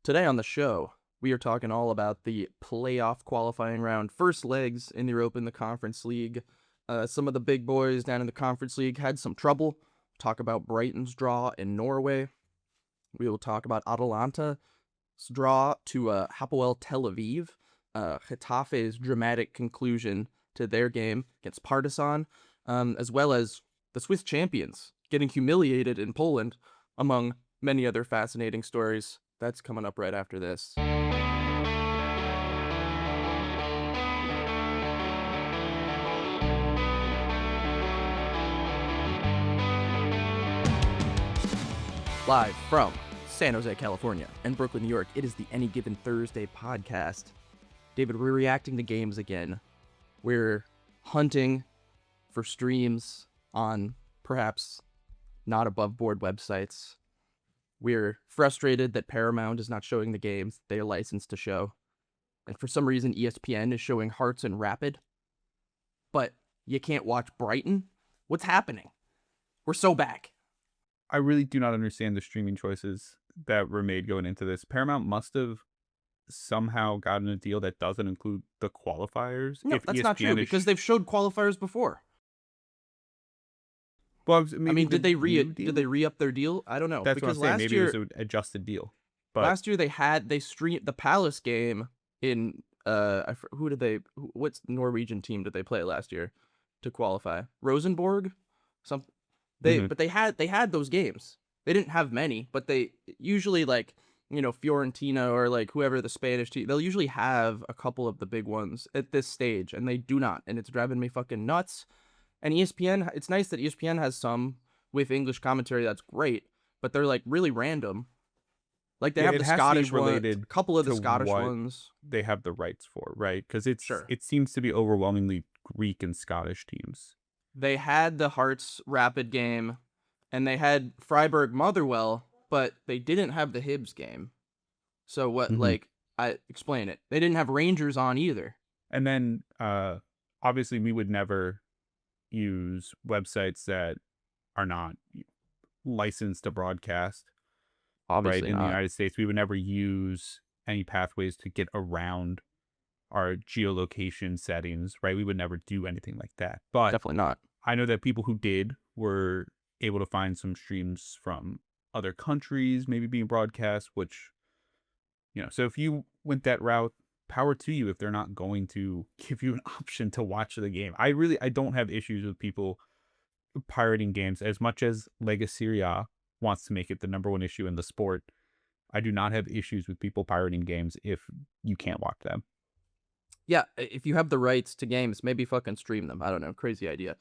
Today on the show, we are talking all about the playoff qualifying round, first legs in the Europa and the Conference League. Some of the big boys down in the Conference League had some trouble. Talk about Brighton's draw in Norway. We will talk about Atalanta's draw to Hapoel Tel Aviv. Getafe's dramatic conclusion to their game against Partizan, as well as the Swiss champions getting humiliated in Poland, among many other fascinating stories. That's coming up right after this. Live from San Jose, California, and Brooklyn, New York, it is the Any Given Thursday podcast. David, we're reacting to games again. We're hunting for streams on perhaps not above board websites. We're frustrated that Paramount is not showing the games they are licensed to show. And for some reason, ESPN is showing Hearts and Rapid. But you can't watch Brighton? What's happening? We're so back. I really do not understand the streaming choices that were made going into this. Paramount must have somehow gotten a deal that doesn't include the qualifiers. No, that's not true, because they've showed qualifiers before. Well, did they re-up their deal? I don't know. That's because what I'm saying. Maybe year, it was an adjusted deal. But last year they streamed the Palace game in what's Norwegian team did they play last year to qualify? Rosenborg? But they had those games. They didn't have many, but they usually Fiorentina or whoever the Spanish team, they'll usually have a couple of the big ones at this stage, and they do not, and it's driving me fucking nuts. And ESPN, it's nice that ESPN has some with English commentary, that's great, but they're really random. They have the Scottish related, a couple of the Scottish ones. They have the rights for, right? Because it seems to be overwhelmingly Greek and Scottish teams. They had the Hearts Rapid game, and they had Freiburg Motherwell, but they didn't have the Hibs game. So what? I explain it. They didn't have Rangers on either. And then, obviously, we would never use websites that are not licensed to broadcast. Obviously, right? In the United States, we would never use any pathways to get around our geolocation settings, right? We would never do anything like that. But definitely not. I know that people who did were able to find some streams from other countries maybe being broadcast, which, so if you went that route, power to you if they're not going to give you an option to watch the game. I don't have issues with people pirating games as much as Lega Serie A wants to make it the number one issue in the sport. I do not have issues with people pirating games if you can't watch them. Yeah, if you have the rights to games, maybe fucking stream them. I don't know, crazy idea.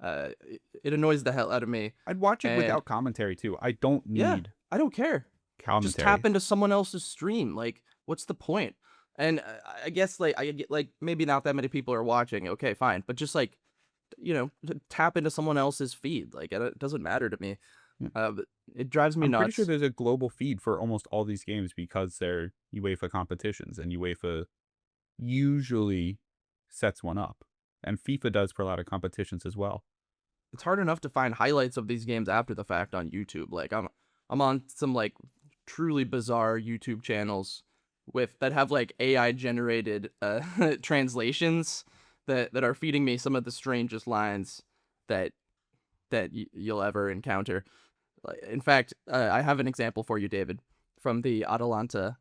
It annoys the hell out of me. I'd watch it without commentary too. I don't need. I don't care. Commentary. Just tap into someone else's stream. What's the point? And I guess I get maybe not that many people are watching. Okay, fine, but just tap into someone else's feed. It doesn't matter to me. It drives me nuts. I'm pretty sure there's a global feed for almost all these games because they're UEFA competitions, and UEFA usually sets one up, and FIFA does for a lot of competitions as well. It's hard enough to find highlights of these games after the fact on YouTube. I'm on some truly bizarre YouTube channels that have AI generated translations that are feeding me some of the strangest lines that you'll ever encounter. In fact, I have an example for you, David, from the Atalanta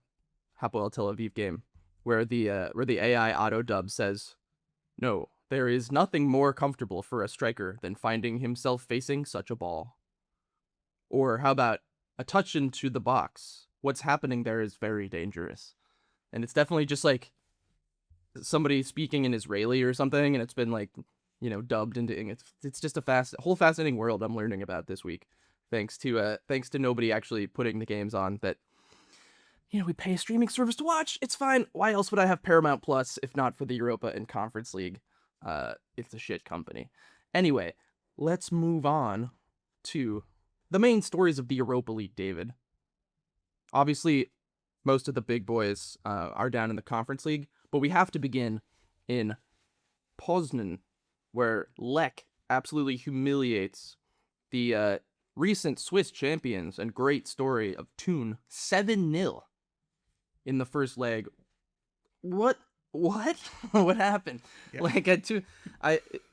Hapoel Tel Aviv game, where the AI auto dub says, "No, there is nothing more comfortable for a striker than finding himself facing such a ball." Or how about a touch into the box? What's happening there is very dangerous. And it's definitely just somebody speaking in Israeli or something, and it's been dubbed into English. It's just a whole fascinating world I'm learning about this week, thanks to nobody actually putting the games on that. We pay a streaming service to watch. It's fine. Why else would I have Paramount Plus if not for the Europa and Conference League? It's a shit company. Anyway, let's move on to the main stories of the Europa League, David. Obviously, most of the big boys are down in the Conference League, but we have to begin in Poznan, where Lech absolutely humiliates the recent Swiss champions and great story of Thun 7-0. in the first leg. What what what happened? Yeah. Like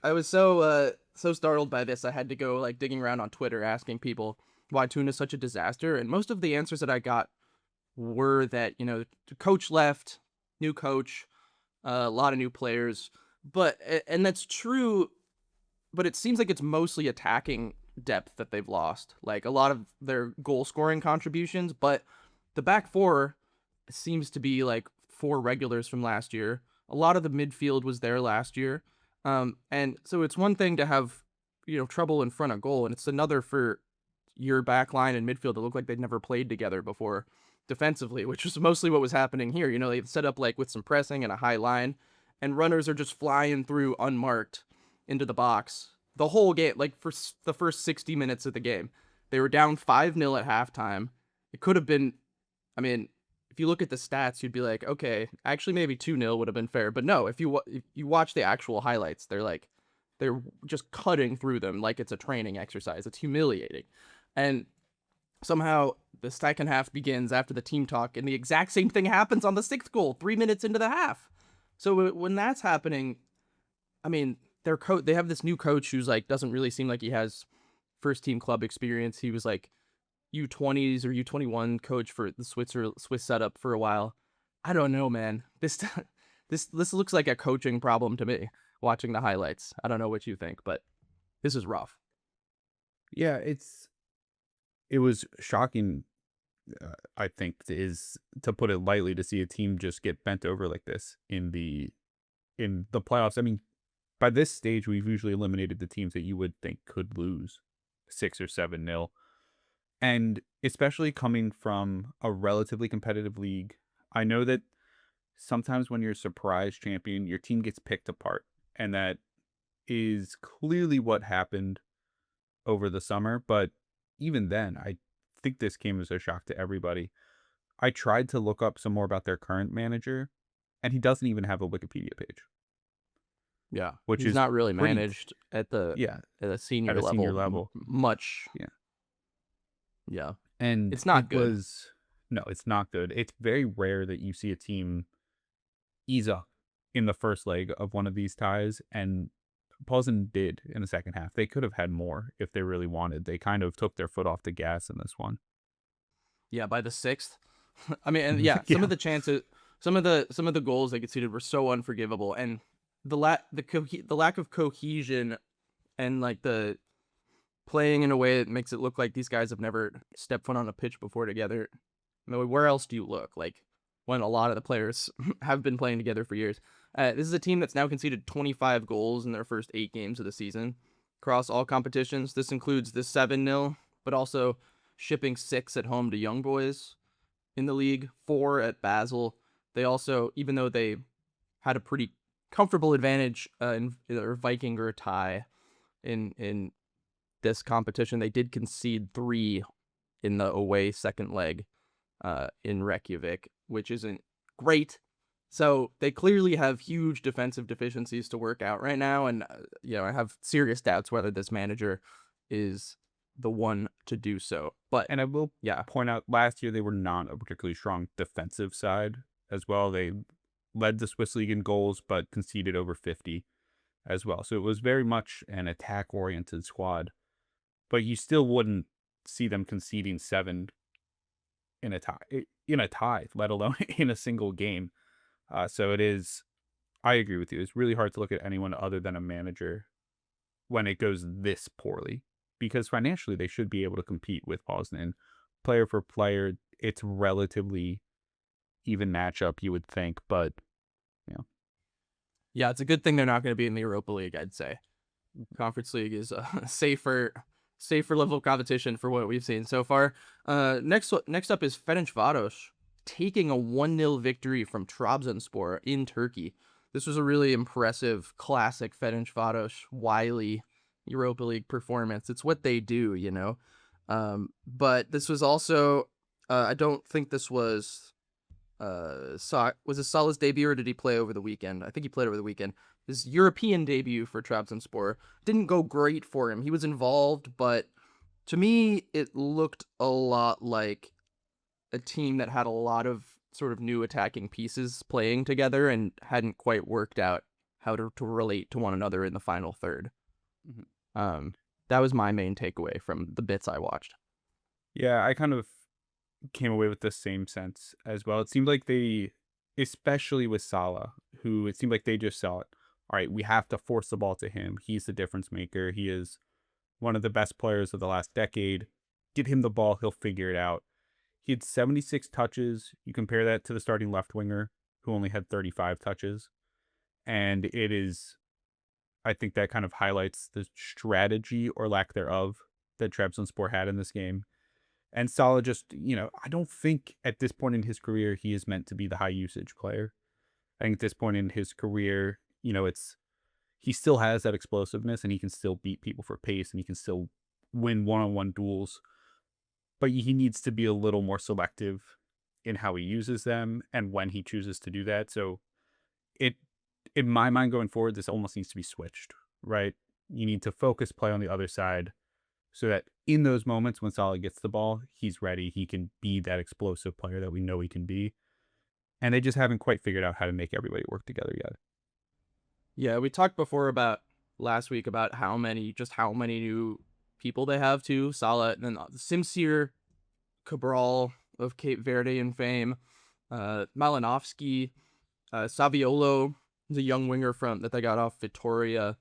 I was so startled by this. I had to go like digging around on Twitter asking people why Thun is such a disaster, and most of the answers that I got were that, you know, the coach left, new coach, a lot of new players, but and that's true, but it seems like it's mostly attacking depth that they've lost. Like a lot of their goal scoring contributions, but the back four seems to be like four regulars from last year. A lot of the midfield was there last year. And so it's one thing to have, you know, trouble in front of goal, and it's another for your back line and midfield that look like they'd never played together before defensively, which was mostly what was happening here. You know, they set up like with some pressing and a high line, and runners are just flying through unmarked into the box the whole game. Like for the first 60 minutes of the game, they were down 5-0 at halftime. It could have been, I mean, if you look at the stats, you'd be like, okay, actually maybe 2-0 would have been fair. But no, if you watch the actual highlights, they're just cutting through them like it's a training exercise. It's humiliating. And somehow the second half begins after the team talk, and the exact same thing happens on the sixth goal, 3 minutes into the half. So when that's happening, I mean, they have this new coach who's like doesn't really seem like he has first team club experience. He was like U20s or U21 coach for the Swiss setup for a while. I don't know, man. This looks like a coaching problem to me watching the highlights. I don't know what you think, but this is rough. Yeah, it was shocking. I think is to put it lightly, to see a team just get bent over like this in the playoffs. I mean, by this stage, we've usually eliminated the teams that you would think could lose 6 or 7-0. And especially coming from a relatively competitive league, I know that sometimes when you're a surprise champion, your team gets picked apart. And that is clearly what happened over the summer. But even then, I think this came as a shock to everybody. I tried to look up some more about their current manager, and he doesn't even have a Wikipedia page. Yeah, which he's is not really pretty, managed at the yeah, at a senior at a level, senior level. much. Yeah. Yeah, And it's not it good. no, it's not good. It's very rare that you see a team ease up in the first leg of one of these ties, and Poznan did in the second half. They could have had more if they really wanted. They kind of took their foot off the gas in this one. Yeah, by the sixth. I mean, and yeah, some of the chances, some of the goals they conceded were so unforgivable, and the lack of cohesion and like the playing in a way that makes it look like these guys have never stepped foot on a pitch before together. I mean, where else do you look? Like when a lot of the players have been playing together for years. This is a team that's now conceded 25 goals in their first 8 games of the season across all competitions. This includes the 7-0, but also shipping 6 at home to Young Boys in the league, 4 at Basel. They also, even though they had a pretty comfortable advantage in either Viking or a tie in this competition, they did concede 3 in the away second leg in Reykjavik, which isn't great. So they clearly have huge defensive deficiencies to work out right now, and I have serious doubts whether this manager is the one to do so. But and I will point out, last year they were not a particularly strong defensive side as well. They led the Swiss league in goals, but conceded over 50 as well. So it was very much an attack-oriented squad. But you still wouldn't see them conceding 7 in a tie, let alone in a single game. So it is, I agree with you. It's really hard to look at anyone other than a manager when it goes this poorly, because financially they should be able to compete with Poznan. Player for player, it's relatively even matchup, you would think, but yeah, it's a good thing they're not going to be in the Europa League, I'd say. Conference League is a safer level of competition for what we've seen so far. Next up is Ferencvaros taking a 1-0 victory from Trabzonspor in Turkey. This was a really impressive, classic Ferencvaros, wily Europa League performance. It's what they do, you know. But this was also, I don't think this was, was it Salah's debut, or did he play over the weekend? I think he played over the weekend. His European debut for Trabzonspor didn't go great for him. He was involved, but to me, it looked a lot like a team that had a lot of sort of new attacking pieces playing together and hadn't quite worked out how to relate to one another in the final third. Mhm. That was my main takeaway from the bits I watched. Yeah, I kind of came away with the same sense as well. It seemed like they, especially with Salah, who it seemed like they just saw it. All right, we have to force the ball to him. He's the difference maker. He is one of the best players of the last decade. Get him the ball, he'll figure it out. He had 76 touches. You compare that to the starting left winger, who only had 35 touches. And it is, I think that kind of highlights the strategy or lack thereof that Trabzonspor had in this game. And Salah just, I don't think at this point in his career he is meant to be the high usage player. I think at this point in his career, he still has that explosiveness and he can still beat people for pace and he can still win one-on-one duels. But he needs to be a little more selective in how he uses them and when he chooses to do that. So in my mind going forward, this almost needs to be switched, right? You need to focus play on the other side so that in those moments when Salah gets the ball, he's ready. He can be that explosive player that we know he can be. And they just haven't quite figured out how to make everybody work together yet. Yeah, we talked before about last week about how many new people they have too. Salah, and then Simsir, Cabral of Cape Verdean fame, Malinovsky, Saviolo, the young winger from that they got off Vitoria.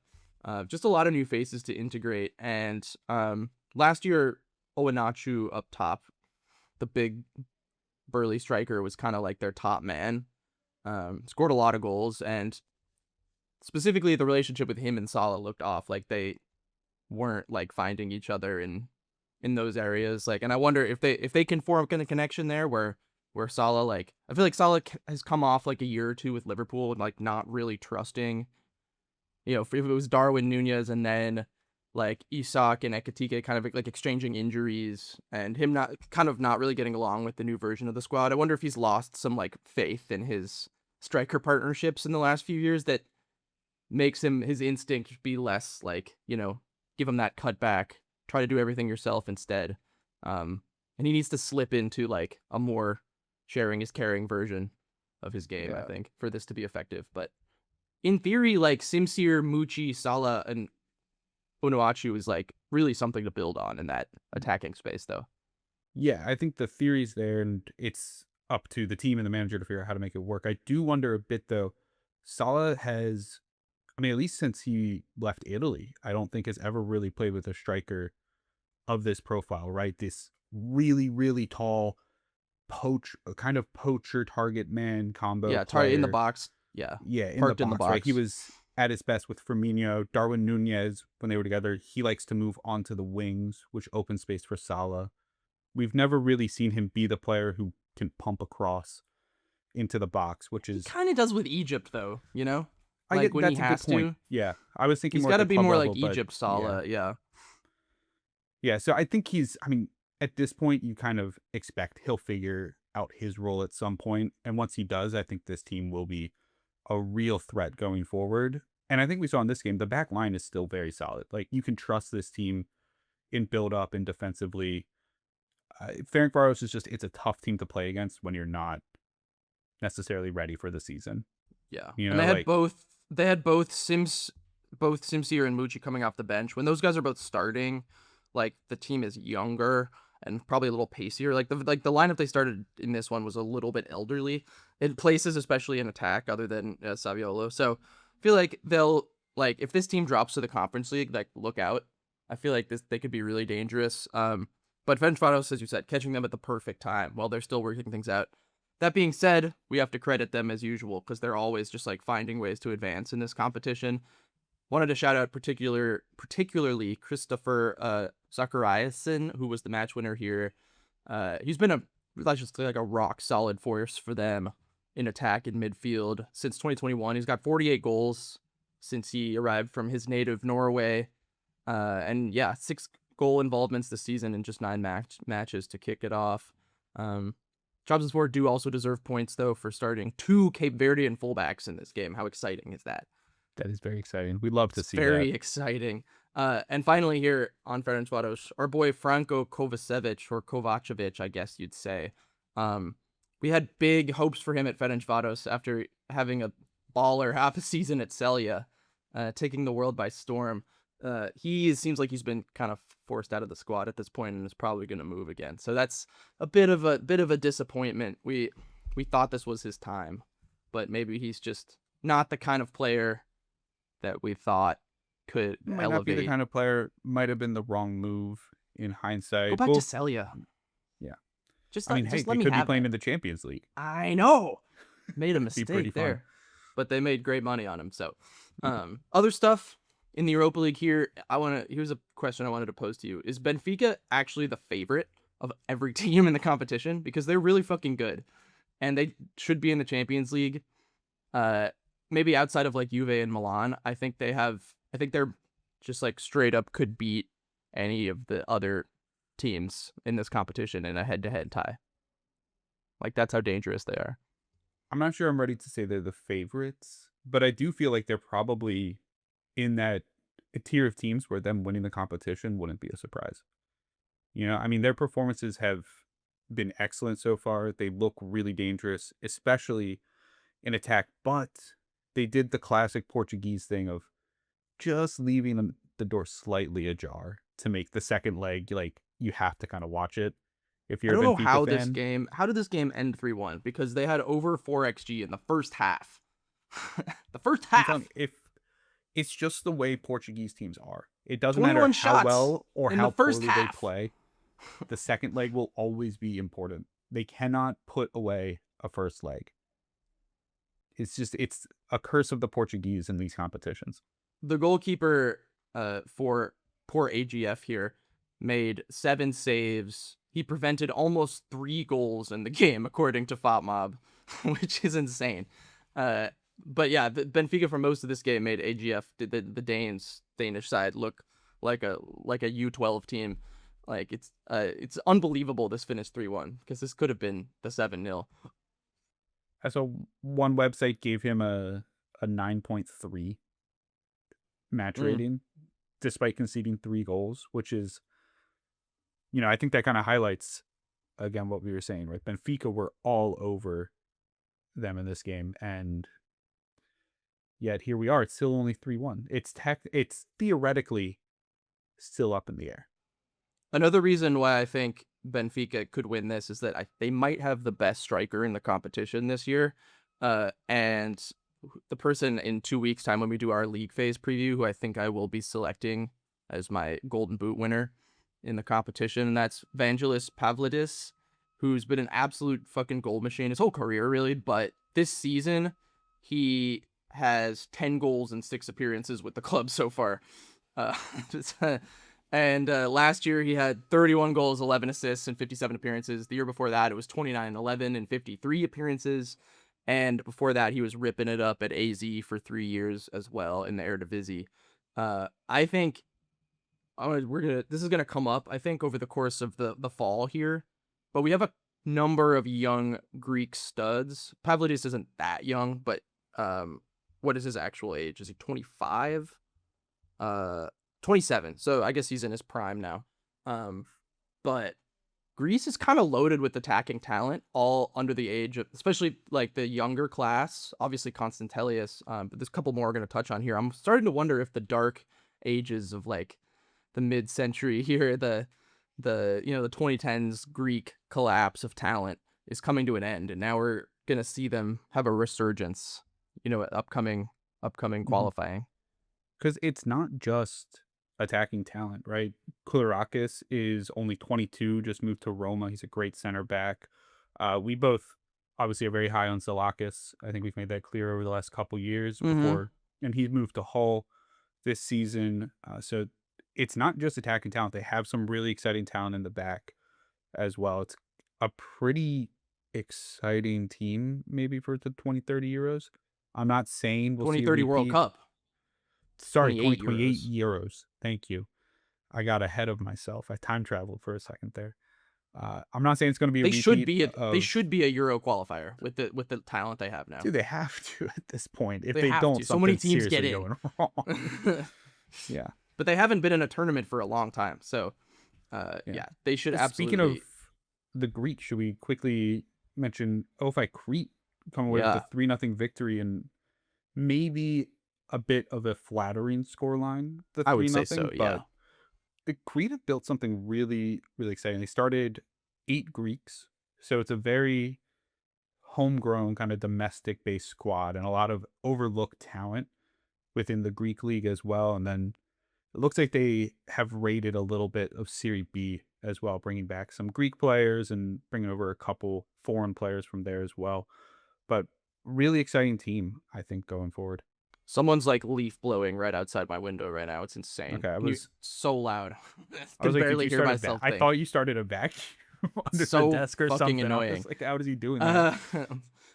Just a lot of new faces to integrate. And last year, Owanachu up top, the big burly striker, was kind of like their top man. Scored a lot of goals, and specifically the relationship with him and Salah looked off. Like they weren't like finding each other in those areas. Like, and I wonder if they can form a connection there where Salah, like, I feel like Salah has come off like a year or two with Liverpool and like not really trusting, if it was Darwin Nunez and then like Isak and Ekitike kind of like exchanging injuries and him not really getting along with the new version of the squad. I wonder if he's lost some like faith in his striker partnerships in the last few years that makes his instinct be less like, give him that cut back, try to do everything yourself instead. And he needs to slip into like a more sharing is caring version of his game, I think, for this to be effective. But in theory, like Simsir, Mucci, Salah, and Onuachu is like really something to build on in that attacking space, though. Yeah, I think the theory's there, and it's up to the team and the manager to figure out how to make it work. I do wonder a bit, though. Salah has, at least since he left Italy, I don't think has ever really played with a striker of this profile, right? This really, really tall poacher target man combo. Yeah, target in the box. Yeah, in the box, right? He was at his best with Firmino. Darwin Nunez, when they were together, he likes to move onto the wings, which opens space for Salah. We've never really seen him be the player who can pump across into the box, which is... He kind of does with Egypt, though, Like I get, when he has to. Yeah, I was thinking he's got to be more like Egypt Salah, yeah. Yeah, so I think he's, at this point, you kind of expect he'll figure out his role at some point. And once he does, I think this team will be a real threat going forward. And I think we saw in this game, the back line is still very solid. Like, you can trust this team in build-up and defensively. Ferencvaros is just, it's a tough team to play against when you're not necessarily ready for the season. Yeah. And they had both Simsir and Mucci coming off the bench. When those guys are both starting, like, the team is younger and probably a little pacier. Like the lineup they started in this one was a little bit elderly in places, especially in attack, other than Saviolo. So I feel like they'll, like, if this team drops to the Conference League, like, look out. I feel like they could be really dangerous. But Ferencvaros, as you said, catching them at the perfect time while they're still working things out. That being said, we have to credit them as usual because they're always just like finding ways to advance in this competition. Wanted to shout out particularly Christopher Zachariasen, who was the match winner here. He's been a rock solid force for them in attack and midfield since 2021. He's got 48 goals since he arrived from his native Norway. And yeah, 6 goal involvements this season in just 9 matches to kick it off. Trabzonspor do also deserve points, though, for starting 2 Cape Verdean fullbacks in this game. How exciting is that? That is very exciting. We'd love to see that. Very exciting. And finally here on Ferencvaros, our boy Franco Kovacevic, or Kovacevic, I guess you'd say. We had big hopes for him at Ferencvaros after having a baller half a season at Celje, taking the world by storm. He seems like he's been kind of forced out of the squad at this point and is probably going to move again. So that's a bit of a disappointment. We thought this was his time, but maybe he's just not the kind of player that we thought could Might elevate. not be the kind of player. Might have been the wrong move in hindsight. Go back to Celje. Yeah. Just I mean, just hey, let they me could be have playing it. in the Champions League. I know. Made a Be pretty mistake fun. there. But they made great money on him. So, other stuff in the Europa League here, here's a question I wanted to pose to you. Is Benfica actually the favorite of every team in the competition? Because they're really fucking good. And they should be in the Champions League. Maybe outside of like Juve and Milan, I think they're just like straight up could beat any of the other teams in this competition in a head-to-head tie. Like, that's how dangerous they are. I'm not sure I'm ready to say they're the favorites, but I do feel like they're probably in that tier of teams where them winning the competition wouldn't be a surprise. You know, I mean, their performances have been excellent so far. They look really dangerous, especially in attack, but they did the classic Portuguese thing of just leaving the door slightly ajar to make the second leg, like, you have to kind of watch it. If you're I don't a know Benfica how did this game end 3-1? Because they had over 4xG in the first half. The first half. If it's just the way Portuguese teams are. It doesn't 21 matter how shots well or in how the first poorly they half. play. The second leg will always be important. They cannot put away a first leg. It's a curse of the Portuguese in these competitions. The goalkeeper for poor AGF here made 7 saves. He prevented almost 3 goals in the game, according to FotMob, which is insane. But yeah, Benfica for most of this game made AGF, the Danish side, look like a U12 team. Like, it's unbelievable this finished 3-1, because this could have been the 7-0. I saw one website gave him a 9.3 match rating, despite conceding 3 goals, which is, you know, I think that kind of highlights, again, what we were saying, right? Benfica were all over them in this game, and yet here we are. It's still only 3-1. It's theoretically still up in the air. Another reason why I think Benfica could win this is that they might have the best striker in the competition this year. And the person in 2 weeks' time when we do our league phase preview, who I think I will be selecting as my Golden Boot winner in the competition, and that's Vangelis Pavlidis, who's been an absolute fucking goal machine his whole career, really. But this season, he has 10 goals and 6 appearances with the club so far. And last year he had 31 goals, 11 assists, and 57 appearances. The year before that, it was 29, 11, and 53 appearances. And before that, he was ripping it up at AZ for 3 years as well in the Eredivisie. I think this is gonna come up, I think, over the course of the fall here. But we have a number of young Greek studs. Pavlidis isn't that young, but what is his actual age? Is he 25? 27. So I guess he's in his prime now. But Greece is kind of loaded with attacking talent, all under the age of, especially like the younger class. Obviously Constantelius, but there's a couple more we're going to touch on here. I'm starting to wonder if the dark ages of like the mid-century here, the 2010s Greek collapse of talent is coming to an end, and now we're going to see them have a resurgence, at upcoming qualifying. Because it's not just attacking talent, right? Koulirakis is only 22, just moved to Roma. He's a great center back. We both obviously are very high on Salakis. I think we've made that clear over the last couple years before, and he's moved to Hull this season. So it's not just attacking talent. They have some really exciting talent in the back as well. It's a pretty exciting team maybe for the 2030 Euros. I'm not saying we'll see 2030 World Cup. Sorry, 2028 Euros. Thank you. I got ahead of myself. I time traveled for a second there. I'm not saying it's going to be a repeat. They should be a Euro qualifier with the talent they have now. Dude, they have to at this point. If they have don't, to. So many teams seriously get in. Going wrong. Yeah. But they haven't been in a tournament for a long time. So, yeah they should absolutely. Speaking of the Greeks, should we quickly mention OFI Crete coming away with Yeah, a 3-0 victory and maybe a bit of a flattering scoreline, the I would say 3-0, so. Yeah. but the Crete have built something really, really exciting. They started 8 Greeks, so it's a very homegrown kind of domestic-based squad and a lot of overlooked talent within the Greek league as well. And then it looks like they have raided a little bit of Serie B as well, bringing back some Greek players and bringing over a couple foreign players from there as well. But really exciting team, I think, going forward. Someone's like leaf blowing right outside my window right now. It's insane. Okay, So loud. I I was can like, did barely you hear start myself I think. thought you started a vacuum under the So desk or fucking something. I was annoying. like, how is he doing that? Uh,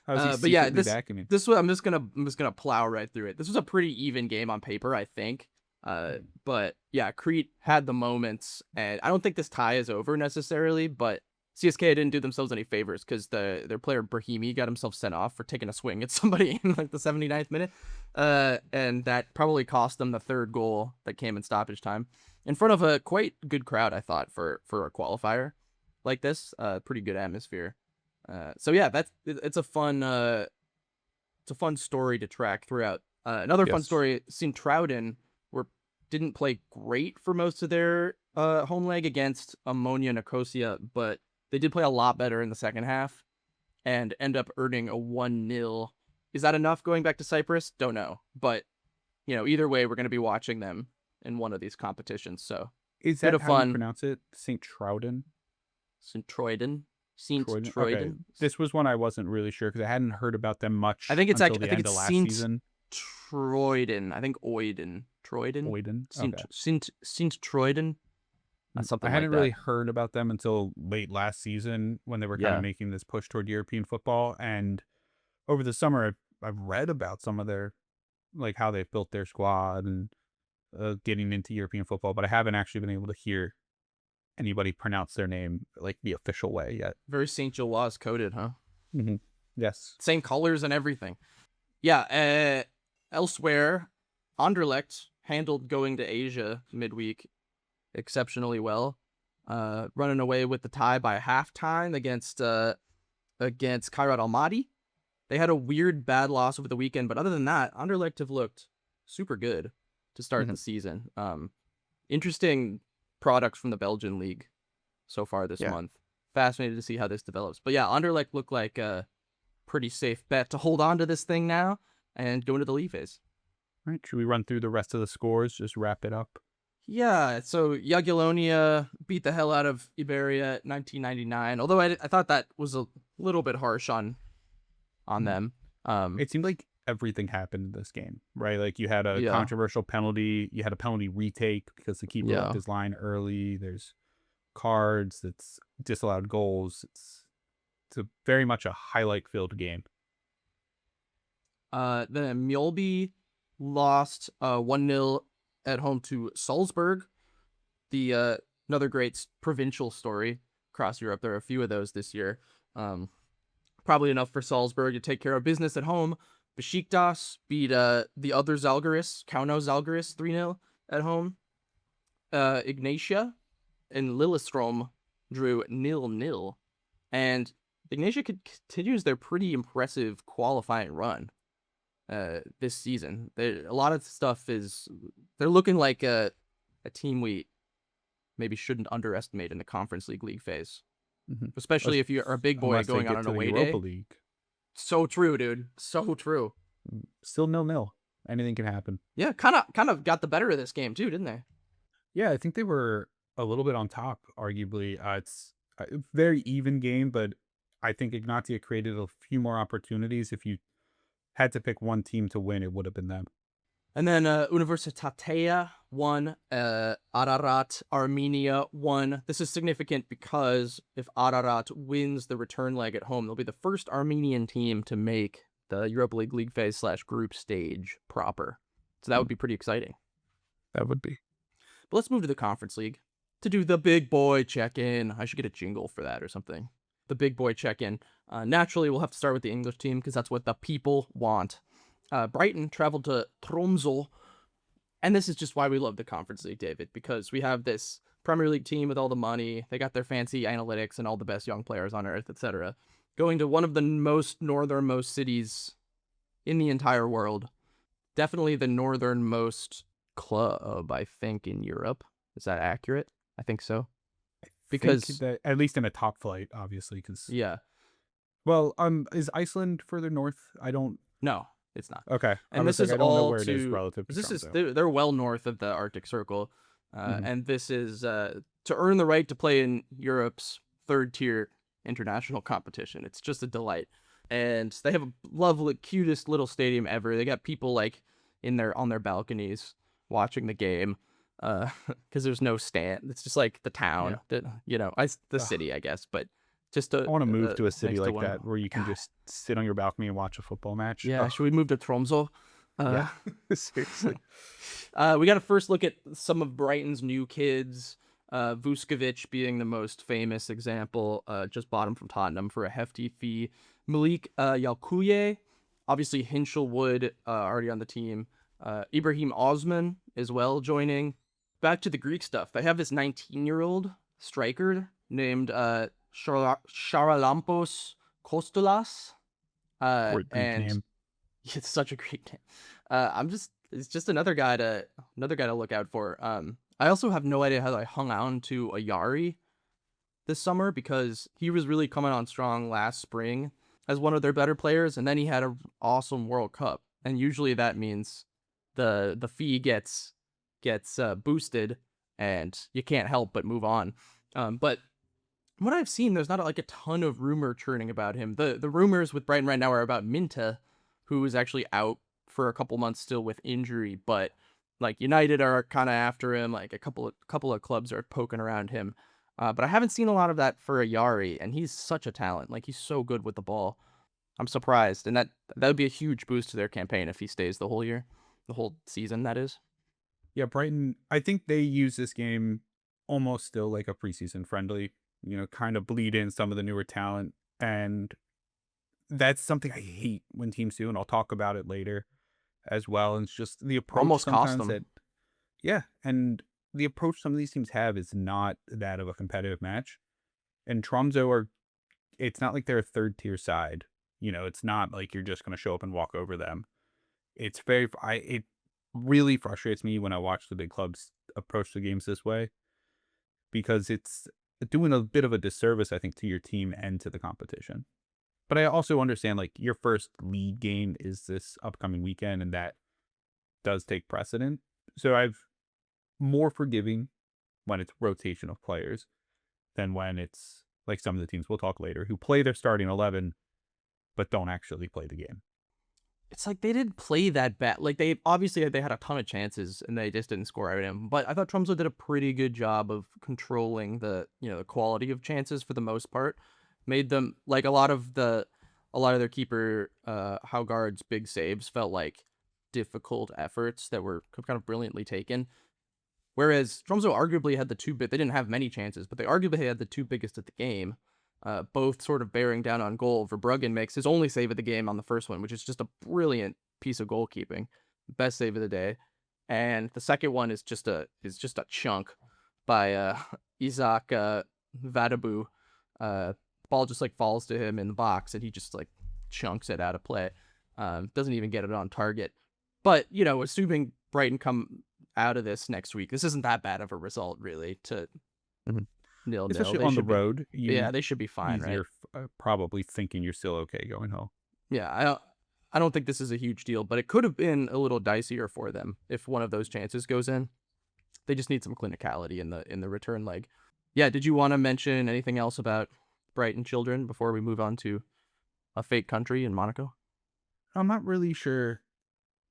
How is he but yeah, secretly vacuuming? this was I'm just gonna plow right through it. This was a pretty even game on paper, I think. But yeah, Crete had the moments, and I don't think this tie is over necessarily, but CSK didn't do themselves any favors because their player Brahimi got himself sent off for taking a swing at somebody in like the 79th minute. And that probably cost them the third goal that came in stoppage time in front of a quite good crowd, I thought, for a qualifier like this. Pretty good atmosphere. So yeah, it's a fun story to track throughout. Another fun Yes. story, seen Trouden didn't play great for most of their home leg against Ammonia Nicosia, but they did play a lot better in the second half and end up earning a 1-0. Is that enough going back to Cyprus? Don't know. But, either way, we're going to be watching them in one of these competitions. So, Is bit that of how you fun. pronounce it? St. Trouden? St. Troiden. Okay. This was one I wasn't really sure because I hadn't heard about them much I think it's until actually, the end of last season. Troiden. I think Oiden. Troiden? Oiden? Okay. Sint Troiden? Something I hadn't like that. really heard about them until late last season when they were kind Yeah. of making this push toward European football. And over the summer, I've read about some of their, like how they've built their squad and getting into European football, but I haven't actually been able to hear anybody pronounce their name like the official way yet. Very St. Gilloise coded, huh? Mm-hmm. Yes. Same colors and everything. Yeah, elsewhere, Anderlecht handled going to Asia midweek exceptionally well, running away with the tie by halftime against Kairat Almaty. They had a weird bad loss over the weekend, but other than that, Anderlecht have looked super good to start the season. Interesting products from the Belgian league so far this month. Fascinated to see how this develops. But yeah, Anderlecht look like a pretty safe bet to hold on to this thing now and go into the league phase. All right, should we run through the rest of the scores? Just wrap it up. Yeah, so Jagiellonia beat the hell out of Iberia at 1999, although I thought that was a little bit harsh on them. It seemed like everything happened in this game, right? Like you had a controversial penalty, you had a penalty retake because the keeper left his line early. There's cards, it's disallowed goals. It's very much a highlight-filled game. The Mjolby lost 1-0 at home to Salzburg. The another great provincial story across Europe. There are a few of those this year. Probably enough for Salzburg to take care of business at home. Besiktas beat the other Zalgiris, Kauno Zalgiris, 3-0 at home. Ignatia and Lillestrøm drew 0-0. And Ignatia continues their pretty impressive qualifying run this season. A lot of stuff they're looking like a team we maybe shouldn't underestimate in the Conference League phase. Especially if you're a big boy going on an away Europa day. League. So true, dude. So true. Still 0-0. Anything can happen. Yeah, kind of got the better of this game too, didn't they? Yeah, I think they were a little bit on top, arguably. It's a very even game, but I think Ignatia created a few more opportunities. If you had to pick one team to win, it would have been them. And then Universitatea won, Ararat Armenia won. This is significant because if Ararat wins the return leg at home, they'll be the first Armenian team to make the Europa League phase / group stage proper. So that would be pretty exciting. That would be. But let's move to the Conference League to do the big boy check-in. I should get a jingle for that or something. The big boy check-in. Naturally, we'll have to start with the English team because that's what the people want. Brighton traveled to Tromsø, and this is just why we love the Conference League, David, because we have this Premier League team with all the money. They got their fancy analytics and all the best young players on earth, etc. going to one of the most northernmost cities in the entire world. Definitely the northernmost club, I think, in Europe. Is that accurate? I think so. Because Think that, at least in a top flight, obviously, because yeah, well, is Iceland further north? I don't. no, it's not. Okay, I And was this like, is I don't know all where it is to relative to this is Tromsø. they're well north of the Arctic Circle, Mhm. and this is to earn the right to play in Europe's third tier international competition. It's just a delight, and they have a lovely, cutest little stadium ever. They got people like on their balconies watching the game, because there's no stand. It's just like the town, Yeah. the Ugh. city, I guess, but just I want to move to a city next to like one. that where you can God, just sit on your balcony and watch a football match. yeah. Ugh. Should we move to Tromsø? Yeah, seriously. We got to first look at some of Brighton's new kids. Vuskovic being the most famous example. Just bought him from Tottenham for a hefty fee. Malik Yalkuye, obviously Hinchelwood, already on the team. Ibrahim Osman as well joining. Back to the Greek stuff. They have this 19-year-old striker named Charalampos Kostolas. Great Greek And name. it's such a great name. It's just another guy to look out for. I also have no idea how I hung on to Ayari this summer, because he was really coming on strong last spring as one of their better players, and then he had an awesome World Cup, and usually that means the fee gets boosted, and you can't help but move on. But what I've seen, there's not like a ton of rumor churning about him. The rumors with Brighton right now are about Minta, who is actually out for a couple months still with injury, but like United are kind of after him. Like a couple of clubs are poking around him. But I haven't seen a lot of that for Ayari, and he's such a talent. Like, he's so good with the ball. I'm surprised, and that would be a huge boost to their campaign if he stays the whole year, the whole season, that is. Yeah, Brighton, I think they use this game almost still like a preseason friendly, kind of bleed in some of the newer talent. And that's something I hate when teams do, and I'll talk about it later as well. And it's just the approach Almost cost sometimes them. yeah, and the approach some of these teams have is not that of a competitive match. And Tromsø it's not like they're a third tier side. It's not like you're just going to show up and walk over them. It really frustrates me when I watch the big clubs approach the games this way, because it's doing a bit of a disservice, I think, to your team and to the competition. But I also understand, like, your first league game is this upcoming weekend, and that does take precedent. So I've more forgiving when it's rotation of players than when it's like some of the teams we'll talk later who play their starting 11 but don't actually play the game. It's like they didn't play that bad. Like, they had a ton of chances and they just didn't score out of them. But I thought Tromsø did a pretty good job of controlling the quality of chances for the most part. Made them, like, a lot of their keeper Haugaard's big saves felt like difficult efforts that were kind of brilliantly taken. Whereas Tromsø arguably had they didn't have many chances, but they arguably had the two biggest of the game, both sort of bearing down on goal. Verbruggen makes his only save of the game on the first one, which is just a brilliant piece of goalkeeping, best save of the day. And the second one is just a chunk by Isaac Vadabu. Ball just like falls to him in the box, and he just like chunks it out of play. Doesn't even get it on target. But assuming Brighton come out of this next week, this isn't that bad of a result, really, to nil. Especially on the road. They should be fine, right? You're probably thinking you're still okay going home. Yeah, I don't think this is a huge deal, but it could have been a little dicier for them if one of those chances goes in. They just need some clinicality in the return leg. Yeah, did you want to mention anything else about Brighton children before we move on to a fake country in Monaco? I'm not really sure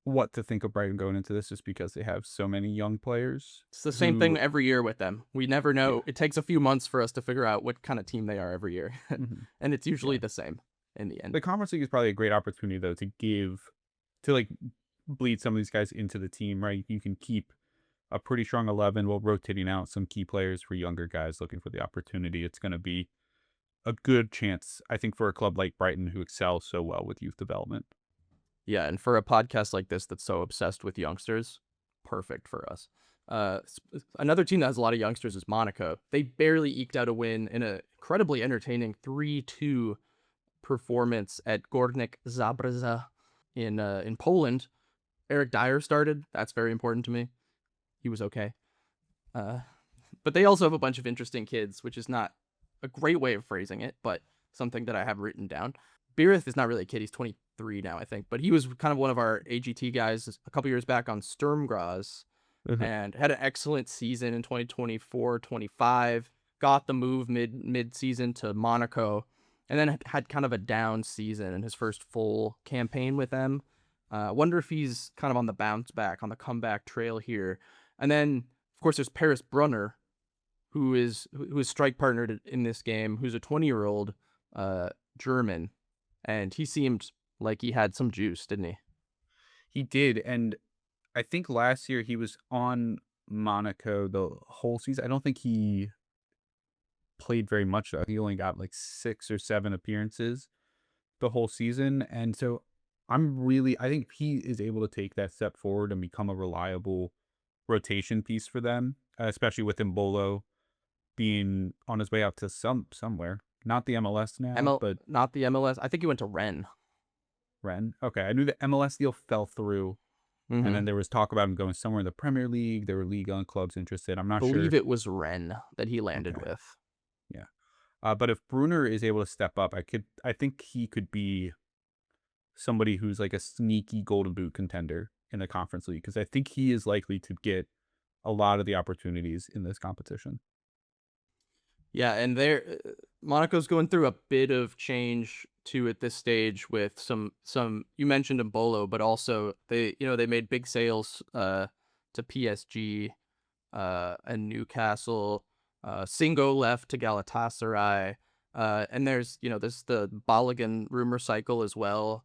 what to think of Brighton going into this, just because they have so many young players. It's the same thing every year with them. We never know. Yeah. It takes a few months for us to figure out what kind of team they are every year. And it's usually the same in the end. The Conference League is probably a great opportunity, though, to bleed some of these guys into the team, right? You can keep a pretty strong 11 while rotating out some key players for younger guys looking for the opportunity. It's going to be a good chance, I think, for a club like Brighton, who excels so well with youth development. Yeah, and for a podcast like this that's so obsessed with youngsters, perfect for us. Another team that has a lot of youngsters is Monaco. They barely eked out a win in an incredibly entertaining 3-2 performance at Górnik Zabrze in Poland. Eric Dyer started. That's very important to me. He was okay. But they also have a bunch of interesting kids, which is not a great way of phrasing it, but something that I have written down. Beereth is not really a kid. He's 23 now, I think. But he was kind of one of our AGT guys a couple years back on Sturmgras and had an excellent season in 2024-25. Got the move mid-season to Monaco, and then had kind of a down season in his first full campaign with them. Wonder if he's kind of on the bounce back, on the comeback trail here. And then, of course, there's Paris Brunner, who is strike partnered in this game, who's a 20-year-old German, and he seemed like he had some juice, didn't he? He did, and I think last year he was on Monaco the whole season. I don't think he played very much, though. He only got like 6 or 7 appearances the whole season, and so I think he is able to take that step forward and become a reliable rotation piece for them, especially with Mbolo being on his way out to somewhere. Not the MLS now, but not the MLS. I think he went to Rennes. Rennes? Okay, I knew the MLS deal fell through, and then there was talk about him going somewhere in the Premier League. There were Ligue 1 clubs interested. I'm not sure. I believe it was Rennes that he landed with. Yeah. But if Brunner is able to step up, I think he could be somebody who's like a sneaky Golden Boot contender in the Conference League, because I think he is likely to get a lot of the opportunities in this competition. Yeah, and Monaco's going through a bit of change too at this stage with some you mentioned Mbolo, but also they made big sales to PSG and Newcastle. Singo left to Galatasaray, and there's the Balogun rumor cycle as well.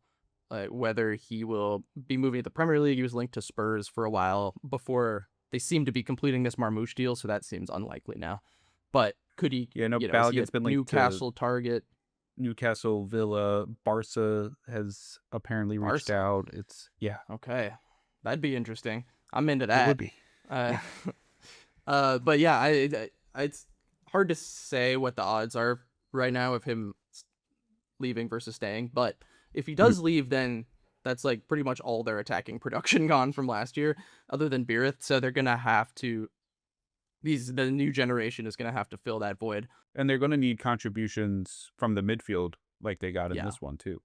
Whether he will be moving to the Premier League. He was linked to Spurs for a while before they seem to be completing this Marmoush deal, so that seems unlikely now. But could he? Yeah, no, Balogun's been linked Newcastle target. Newcastle, Villa, Barca has apparently reached out. Okay, that'd be interesting. I'm into that. It would be. But yeah, it's hard to say what the odds are right now of him leaving versus staying. But if he does leave, then that's like pretty much all their attacking production gone from last year, other than Beereth. So they're gonna have to. The new generation is gonna have to fill that void, and they're gonna need contributions from the midfield, like they got in this one too.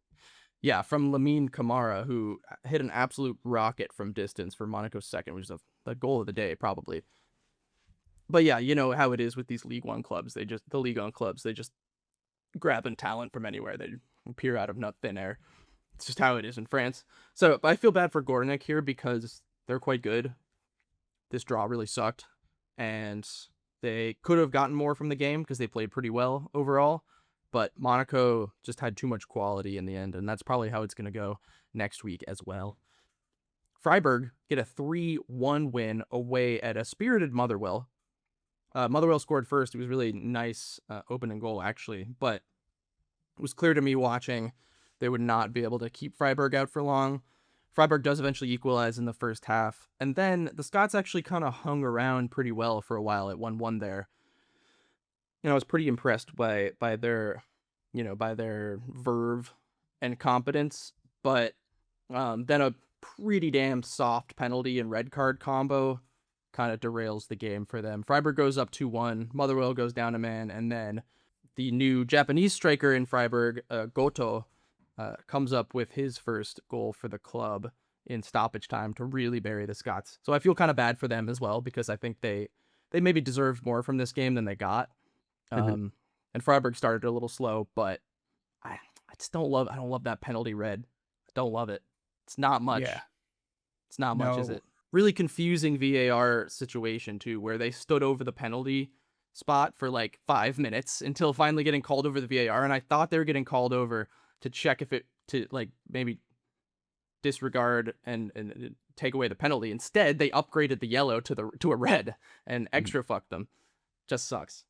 Yeah, from Lamine Camara, who hit an absolute rocket from distance for Monaco's second, which is the goal of the day probably. But yeah, you know how it is with these League One clubs. They just grabbing talent from anywhere. They appear out of thin air. It's just how it is in France. So I feel bad for Górnik here because they're quite good. This draw really sucked, and they could have gotten more from the game because they played pretty well overall. But Monaco just had too much quality in the end, and that's probably how it's going to go next week as well. Freiburg get a 3-1 win away at a spirited Motherwell. Motherwell scored first. It was really nice opening goal, actually. But it was clear to me watching they would not be able to keep Freiburg out for long. Freiburg does eventually equalize in the first half. And then the Scots actually kind of hung around pretty well for a while at 1-1 there. I was pretty impressed by their verve and competence. But then a pretty damn soft penalty and red card combo kind of derails the game for them. Freiburg goes up 2-1. Motherwell goes down a man, and then the new Japanese striker in Freiburg, Goto, comes up with his first goal for the club in stoppage time to really bury the Scots. So I feel kind of bad for them as well, because I think they maybe deserved more from this game than they got. And Freiburg started a little slow, but I don't love that penalty red. I don't love it. It's not much. Yeah. It's not much, is it? Really confusing VAR situation too, where they stood over the penalty spot for like 5 minutes until finally getting called over the VAR. And I thought they were getting called over to check to like maybe disregard and take away the penalty. Instead, they upgraded the yellow to a red and extra fucked them. Just sucks.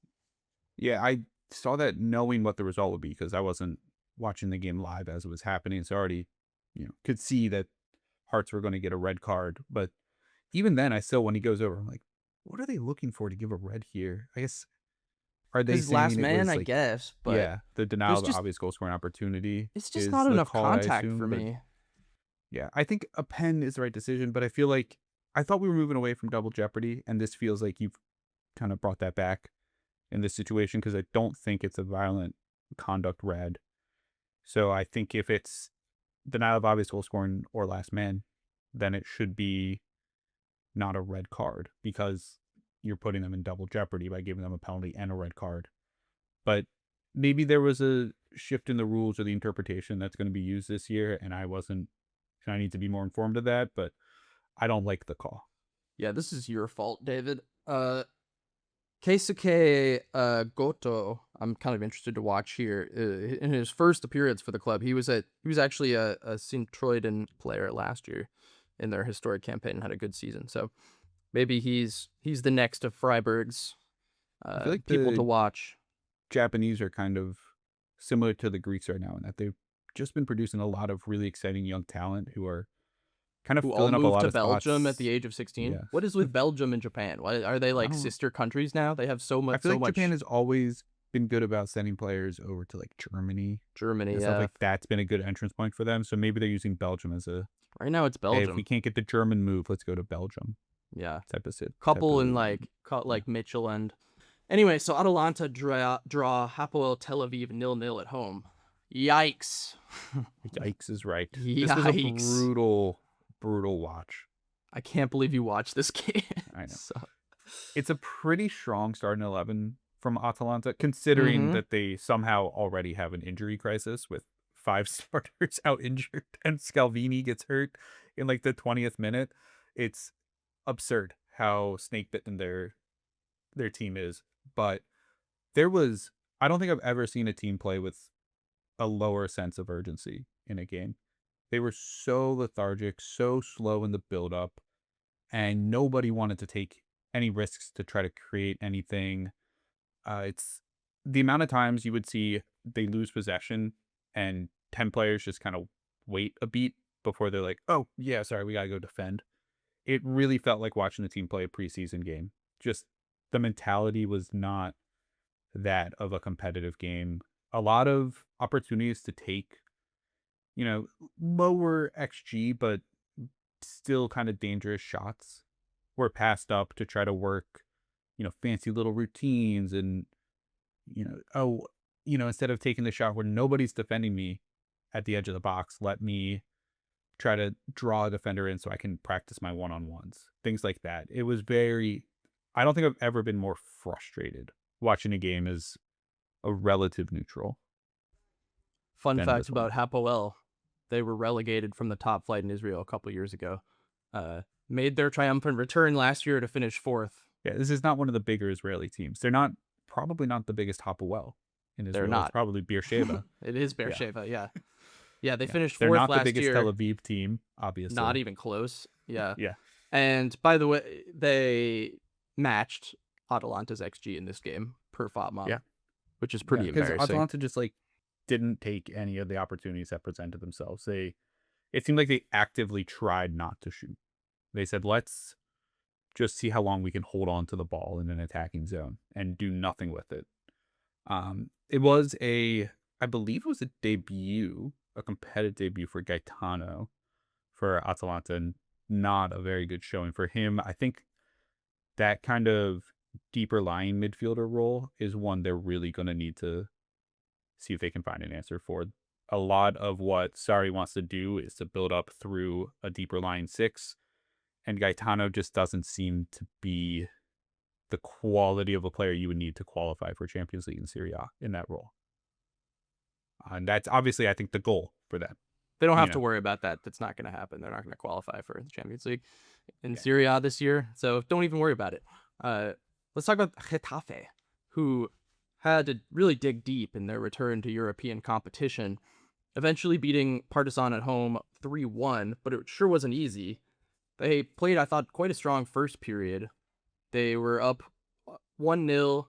Yeah, I saw that knowing what the result would be, because I wasn't watching the game live as it was happening. So I already, could see that Hearts were going to get a red card. But even then, when he goes over, I'm like, what are they looking for to give a red here? I guess Are they his last saying it man, was I like, guess, but yeah, the denial there's of just obvious goal scoring opportunity it's just is not the enough call, I contact for assume, but me. yeah, I think a pen is the right decision, but I feel like I thought we were moving away from double jeopardy, and this feels like you've kind of brought that back in this situation because I don't think it's a violent conduct red. So I think if it's denial of obvious goal scoring or last man, then it should be not a red card because you're putting them in double jeopardy by giving them a penalty and a red card. But maybe there was a shift in the rules or the interpretation that's going to be used this year, and I need to be more informed of that, but I don't like the call. Yeah, this is your fault, David. Keisuke Goto, I'm kind of interested to watch here. In his first appearance for the club, he was actually a Sintroiden player last year in their historic campaign and had a good season. So maybe he's the next of Freiburg's I feel like people to the watch. Japanese are kind of similar to the Greeks right now in that they've just been producing a lot of really exciting young talent who are kind of Who all filling up a moved lot to of Belgium at spots. the age of 16. Yeah. What is with Belgium and Japan? Why are they I like don't sister countries now? They have so I much feel like Japan has always been good about sending players over to like Germany Germany. and stuff like that's been a good entrance point for them. So maybe they're using Belgium as a Right now it's hey, if we Belgium. can't get the German move, let's go to Belgium Yeah. type of sit. Couple in like Mitchell and anyway, so Atalanta draw Hapoel Tel Aviv 0-0 at home. Yikes. Yikes is right. Yikes. This was a brutal watch. I can't believe you watched this game. I know. So. It's a pretty strong starting 11 from Atalanta, considering that they somehow already have an injury crisis with 5 starters out injured and Scalvini gets hurt in like the 20th minute. It's absurd how snake bitten their team is. But I don't think I've ever seen a team play with a lower sense of urgency in a game. They were so lethargic, so slow in the build-up, and nobody wanted to take any risks to try to create anything. It's the amount of times you would see they lose possession and 10 players just kind of wait a beat before they're like, oh, yeah, sorry, we got to go defend. It really felt like watching the team play a preseason game. Just the mentality was not that of a competitive game. A lot of opportunities to take, lower XG, but still kind of dangerous shots were passed up to try to work, fancy little routines and, instead of taking the shot where nobody's defending me at the edge of the box, let me try to draw a defender in so I can practice my one-on-ones, things like that. It was I don't think I've ever been more frustrated watching a game as a relative neutral. Fun fact about Hapoel, they were relegated from the top flight in Israel a couple years ago. Made their triumphant return last year to finish 4th. Yeah, this is not one of the bigger Israeli teams. They're probably not the biggest Hapoel in Israel. They're not. It's probably Beersheva. It is Beersheva, yeah. Yeah, they finished 4th They're not last the biggest year. Tel Aviv team, obviously. Not even close. Yeah. Yeah. And by the way, they matched Atalanta's XG in this game per FOTMOB. Yeah. Which is pretty embarrassing. Because Atalanta just didn't take any of the opportunities that presented themselves. It seemed like they actively tried not to shoot. They said, let's just see how long we can hold on to the ball in an attacking zone and do nothing with it. It was I believe it was a competitive debut for Gaetano for Atalanta, and not a very good showing for him. I think that kind of deeper lying midfielder role is one they're really going to need to see if they can find an answer for. A lot of what Sarri wants to do is to build up through a deeper lying 6, and Gaetano just doesn't seem to be the quality of a player you would need to qualify for Champions League in Serie A in that role. And that's obviously, I think, the goal for them. They don't have to worry about that. That's not going to happen. They're not going to qualify for the Champions League in Serie A this year. So don't even worry about it. Let's talk about Getafe, who had to really dig deep in their return to European competition, eventually beating Partizan at home 3-1, but it sure wasn't easy. They played, I thought, quite a strong first period. They were up 1-0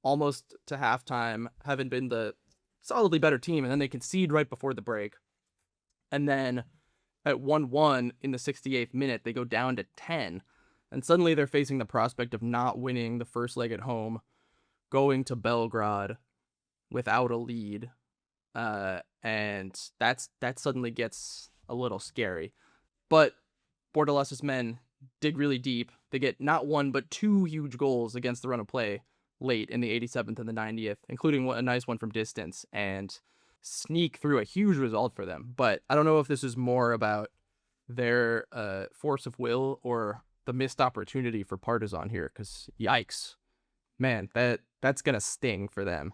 almost to halftime, having been the solidly better team, and then they concede right before the break. And then at 1-1 in the 68th minute, they go down to 10, and suddenly they're facing the prospect of not winning the first leg at home. going to Belgrade without a lead, and that suddenly gets a little scary. But Bordalas' men dig really deep. They get not one but two huge goals against the run of play late in the 87th and the 90th, including a nice one from distance, and sneak through a huge result for them. But I don't know if this is more about their force of will or the missed opportunity for Partizan here, because yikes, man, that's gonna sting for them.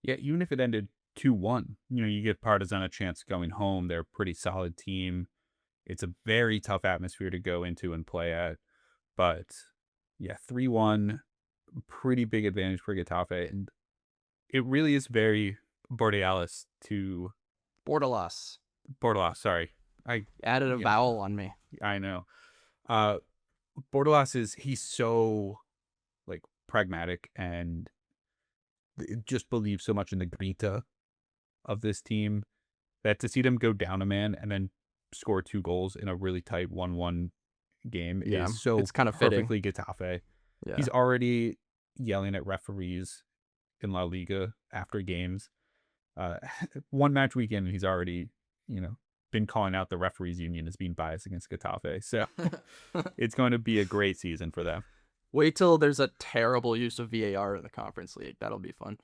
Yeah, even if it ended 2-1, you give Partizan a chance going home. They're a pretty solid team. It's a very tough atmosphere to go into and play at. But yeah, 3-1, pretty big advantage for Getafe. And it really is very Bordalas to Bordalas. Bordalas, sorry. I added a vowel on me. I know. Bordalas he's so like pragmatic and just believes so much in the grinta of this team that to see them go down a man and then score 2 goals in a really tight 1-1 game is so it's kind of perfectly fitting. Getafe. Yeah. He's already yelling at referees in La Liga after games. One match weekend, he's already, been calling out the referees union as being biased against Getafe. So it's going to be a great season for them. Wait till there's a terrible use of VAR in the Conference League. That'll be fun.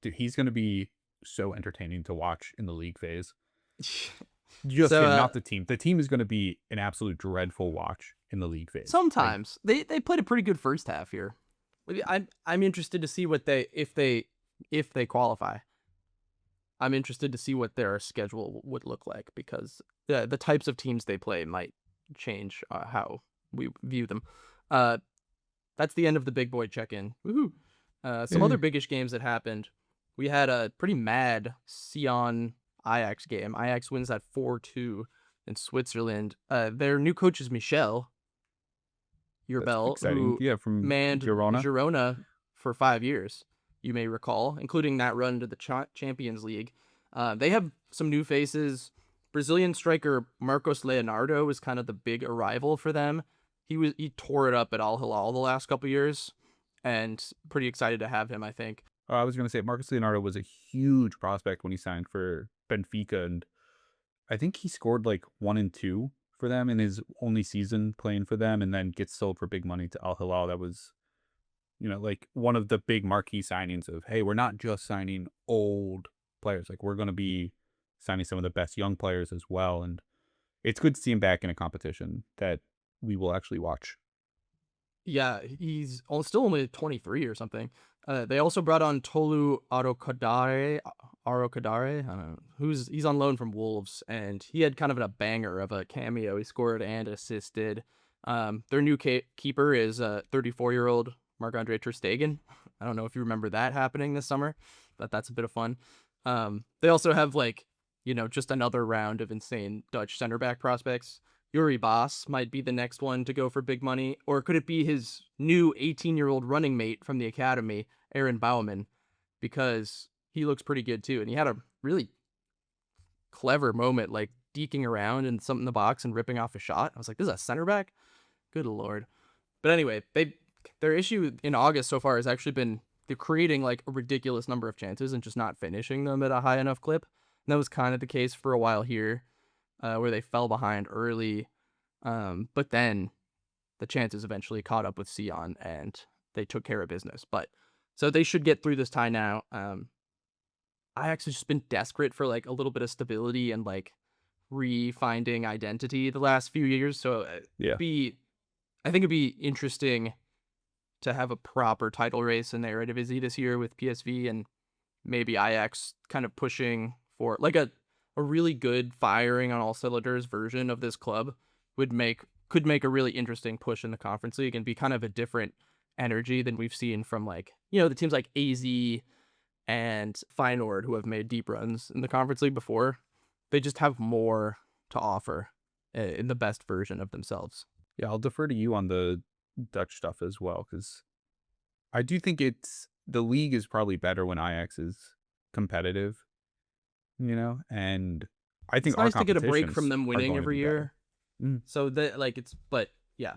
Dude, he's going to be so entertaining to watch in the league phase. Just him, not the team. The team is going to be an absolute dreadful watch in the league phase. Sometimes they played a pretty good first half here. I'm interested to see what if they qualify. I'm interested to see what their schedule would look like, because the types of teams they play might change how we view them. That's the end of the big boy check-in. Woohoo! Some other biggish games that happened. We had a pretty mad Sion Ajax game. Ajax wins that 4-2 in Switzerland. Their new coach is Michel Urbel, who from manned Girona. Girona for 5 years, you may recall, including that run to the Champions League. They have some new faces. Brazilian striker Marcos Leonardo is kind of the big arrival for them. He tore it up at Al Hilal the last couple years, and pretty excited to have him, I think. I was going to say Marcos Leonardo was a huge prospect when he signed for Benfica, and I think he scored like 1 and 2 for them in his only season playing for them, and then gets sold for big money to Al Hilal. That was, like one of the big marquee signings of, hey, we're not just signing old players. Like, we're going to be signing some of the best young players as well. And it's good to see him back in a competition that we will actually watch. Yeah, he's still only 23 or something. They also brought on Tolu Arokadare. I don't know. He's on loan from Wolves, and he had kind of a banger of a cameo. He scored and assisted. Their new keeper is 34-year-old Marc-Andre ter Stegen. I don't know if you remember that happening this summer, but that's a bit of fun. They also have just another round of insane Dutch center back prospects. Yuri Baas might be the next one to go for big money, or could it be his new 18-year-old running mate from the academy, Aaron Baumann, because he looks pretty good too, and he had a really clever moment, like deking around in something in the box and ripping off a shot. I was like, this is a center back? Good Lord. But anyway, their issue in August so far has actually been they're creating like a ridiculous number of chances and just not finishing them at a high enough clip. And that was kind of the case for a while here, where they fell behind early. But then the chances eventually caught up with Sion and they took care of business. But so they should get through this tie now. Ajax has just been desperate for like a little bit of stability and like refinding identity the last few years. So I think it'd be interesting to have a proper title race in the Eredivisie this year with PSV, and maybe Ajax kind of pushing for like a really good firing on all cylinders version of this club could make a really interesting push in the Conference League and be kind of a different energy than we've seen from like, the teams like AZ and Feyenoord who have made deep runs in the Conference League before. They just have more to offer in the best version of themselves. Yeah, I'll defer to you on the Dutch stuff as well, because I do think the league is probably better when Ajax is competitive, and I think it's nice to get a break from them winning every year. Mm. So that but yeah.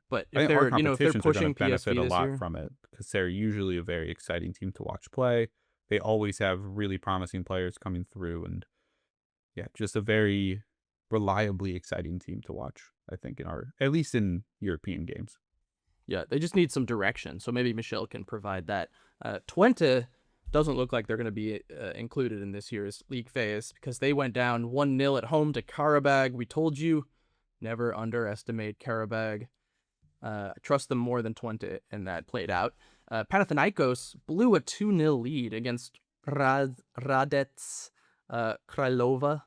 But I if think our they're if they're competitions are going to pushing benefit PSV a this lot year, from it because they're usually a very exciting team to watch play. They always have really promising players coming through, and yeah, just a very reliably exciting team to watch. I think at least in European games. yeah, they just need some direction. So maybe Michel can provide that. Twente doesn't look like they're going to be included in this year's league phase because they went down 1-0 at home to Karabag. We told you never underestimate Karabag. I trust them more than Twente, and that played out. Panathinaikos blew a 2-0 lead against Radets Krylova.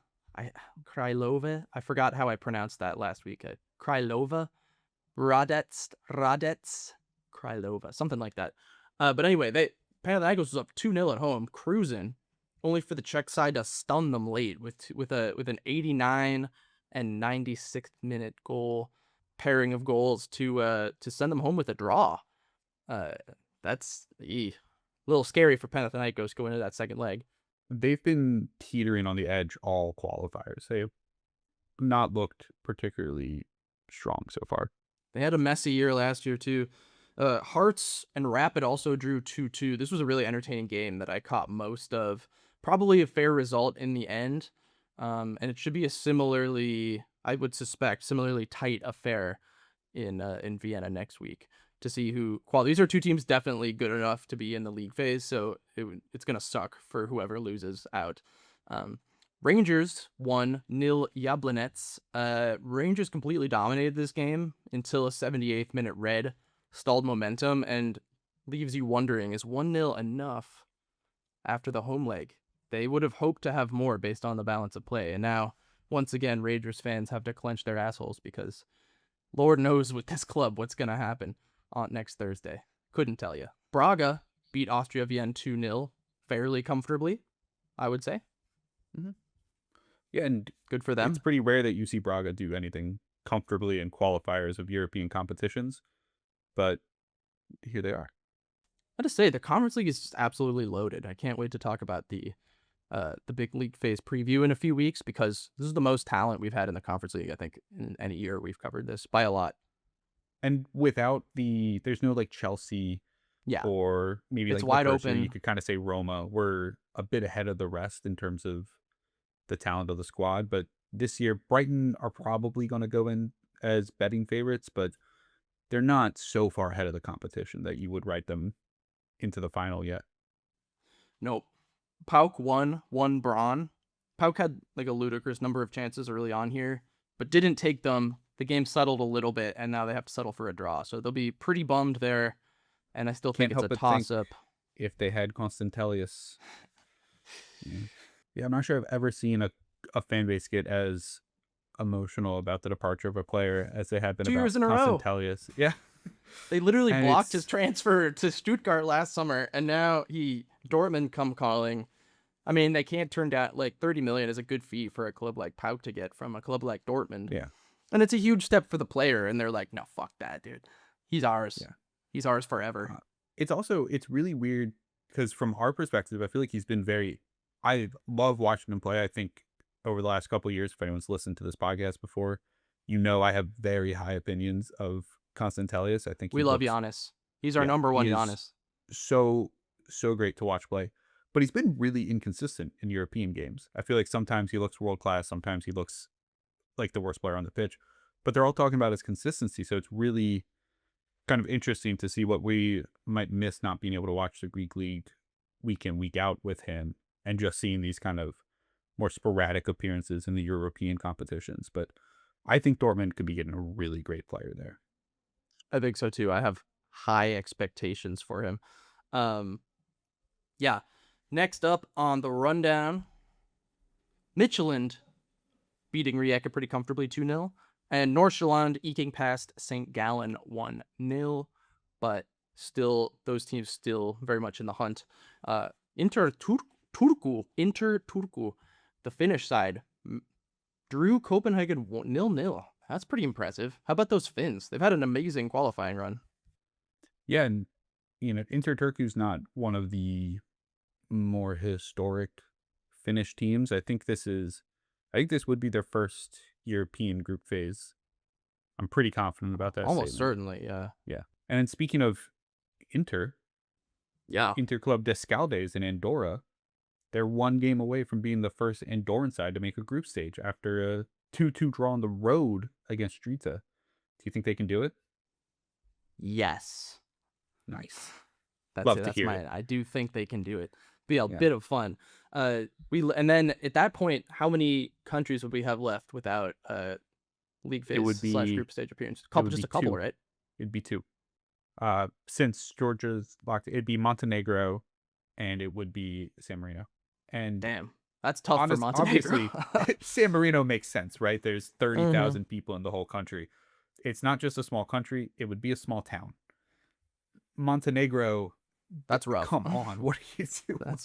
Krylova? I forgot how I pronounced that last week. Krylova? Radets Krylova, something like that. But anyway, Panathinaikos was up 2-0 at home, cruising, only for the Czech side to stun them late with an 89 and 96th minute goal pairing of goals to send them home with a draw. That's a little scary for Panathinaikos going into that second leg. They've been teetering on the edge all qualifiers. They've not looked particularly strong so far. They had a messy year last year too. Hearts and Rapid also drew 2-2. This was a really entertaining game that I caught most of. Probably a fair result in the end. And it should be a I would suspect, similarly tight affair in Vienna next week to see who. These are two teams definitely good enough to be in the league phase, so it's gonna suck for whoever loses out. Rangers won 0 Jablonec. Rangers completely dominated this game until a 78th minute red stalled momentum and leaves you wondering, is 1-0 enough after the home leg? They would have hoped to have more based on the balance of play. And now, once again, Rangers fans have to clench their assholes because Lord knows with this club what's going to happen on next Thursday. Couldn't tell you. Braga beat Austria Vienna 2-0 fairly comfortably, I would say. Mm-hmm. Yeah, and good for them. It's pretty rare that you see Braga do anything comfortably in qualifiers of European competitions, but here they are. I have to say, the Conference League is just absolutely loaded. I can't wait to talk about the big league phase preview in a few weeks because this is the most talent we've had in the Conference League, I think, in any year we've covered this by a lot. And without there's no like Chelsea, or maybe it's like wide the first open. Year, you could kind of say Roma. We're a bit ahead of the rest in terms of the talent of the squad, but this year Brighton are probably going to go in as betting favorites, but they're not so far ahead of the competition that you would write them into the final yet. Nope. PAOK won Braun. PAOK had like a ludicrous number of chances early on here, but didn't take them. The game settled a little bit, and now they have to settle for a draw. So they'll be pretty bummed there, and I still think it's a toss-up. If they had Constantelius. Yeah, I'm not sure I've ever seen a fan base get as emotional about the departure of a player as they have been 2 about years in a row. Constantelius. Yeah. They literally blocked his transfer to Stuttgart last summer, and now Dortmund come calling. I mean, they can't turn down, like, 30 million is a good fee for a club like PAOK to get from a club like Dortmund. Yeah. And it's a huge step for the player, and they're like, no, fuck that, dude. He's ours. Yeah. He's ours forever. It's really weird because from our perspective, I feel like he's been I love watching him play. I think over the last couple of years, if anyone's listened to this podcast before, I have very high opinions of Constantelius. I think we love Giannis. He's our number one Giannis. So great to watch play. But he's been really inconsistent in European games. I feel like sometimes he looks world class, sometimes he looks like the worst player on the pitch. But they're all talking about his consistency, so it's really kind of interesting to see what we might miss not being able to watch the Greek league week in, week out with him, and just seeing these kind of more sporadic appearances in the European competitions. But I think Dortmund could be getting a really great player there. I think so too. I have high expectations for him. Yeah. Next up on the rundown, Midtjylland beating Rijeka pretty comfortably 2-0. And Nordsjælland eking past St. Gallen 1-0. But still, those teams still very much in the hunt. Inter Turku, the Finnish side, drew Copenhagen 0-0. That's pretty impressive. How about those Finns? They've had an amazing qualifying run. Yeah, and Inter Turku's not one of the more historic Finnish teams. I think this would be their first European group phase I'm pretty confident about that Almost statement. certainly, yeah. Yeah. And then speaking of Inter, Yeah. Interclub d'Escaldes in Andorra, they're one game away from being the first Andorran side to make a group stage after a 2-2 draw on the road against Drita. Do you think they can do it? Yes. Nice. That's Love it. to That's hear it. I do think they can do it. Be a Yeah. bit of fun. And then at that point, how many countries would we have left without league It would phase / be group stage appearance? it would Just be a couple, 2. right? It'd be 2. Since Georgia's locked, it'd be Montenegro and it would be San Marino. And Damn, that's tough for Montenegro. obviously, San Marino makes sense, right? There's Mm-hmm. 30,000 people in the whole country. It's not just a small country. It would be a small town. Montenegro, That's rough. come on. What are you doing?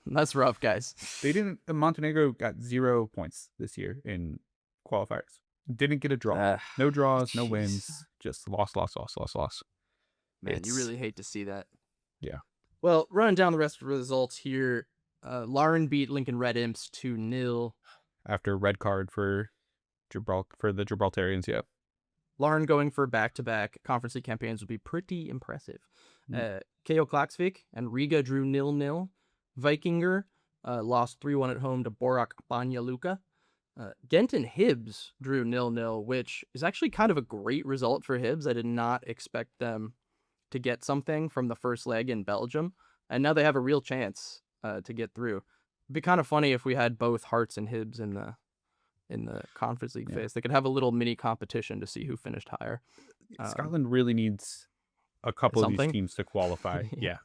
That's rough, guys. Montenegro got 0 points this year in qualifiers. Didn't get a draw. No draws, no wins. Just loss. Man, you really hate to see that. Yeah. Well, running down the rest of the results here, Lauren beat Lincoln Red Imps 2-0. After a red card for the Gibraltarians, yeah. Lauren going for back-to-back Conference League campaigns would be pretty impressive. KO Klaksvik and Riga drew 0-0. Vikinger lost 3-1 at home to Borac Banja Luka. Ghent and Hibs drew 0-0, which is actually kind of a great result for Hibs. I did not expect them to get something from the first leg in Belgium, and now they have a real chance to get through. It'd be kind of funny if we had both Hearts and Hibs in the Conference League phase. They could have a little mini competition to see who finished higher. Scotland really needs a couple of these teams to qualify. Yeah.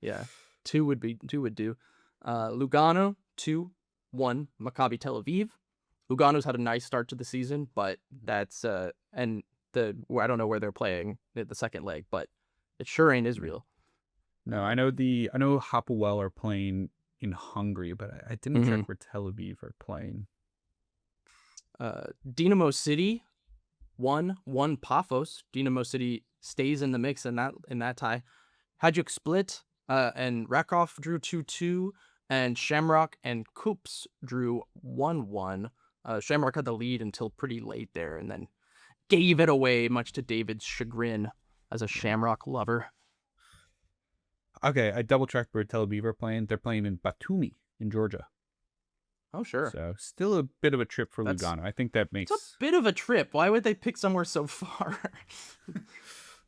Yeah. Two would do. Lugano 2-1 Maccabi Tel Aviv. Lugano's had a nice start to the season, but that's I don't know where they're playing the second leg, but it sure ain't Israel. No, I know Hapoel are playing in Hungary, but I didn't check where Tel Aviv are playing. Dinamo City 1-1 Paphos. Dinamo City stays in the mix in that tie. Hajduk Split and Rakov drew 2-2, and Shamrock and Kups drew 1-1. Shamrock had the lead until pretty late there, and then gave it away, much to David's chagrin as a Shamrock lover. Okay, I double-checked where Tel Aviv are playing. They're playing in Batumi in Georgia. Oh, sure. So still a bit of a trip for Lugano. I think that makes... It's a bit of a trip. Why would they pick somewhere so far?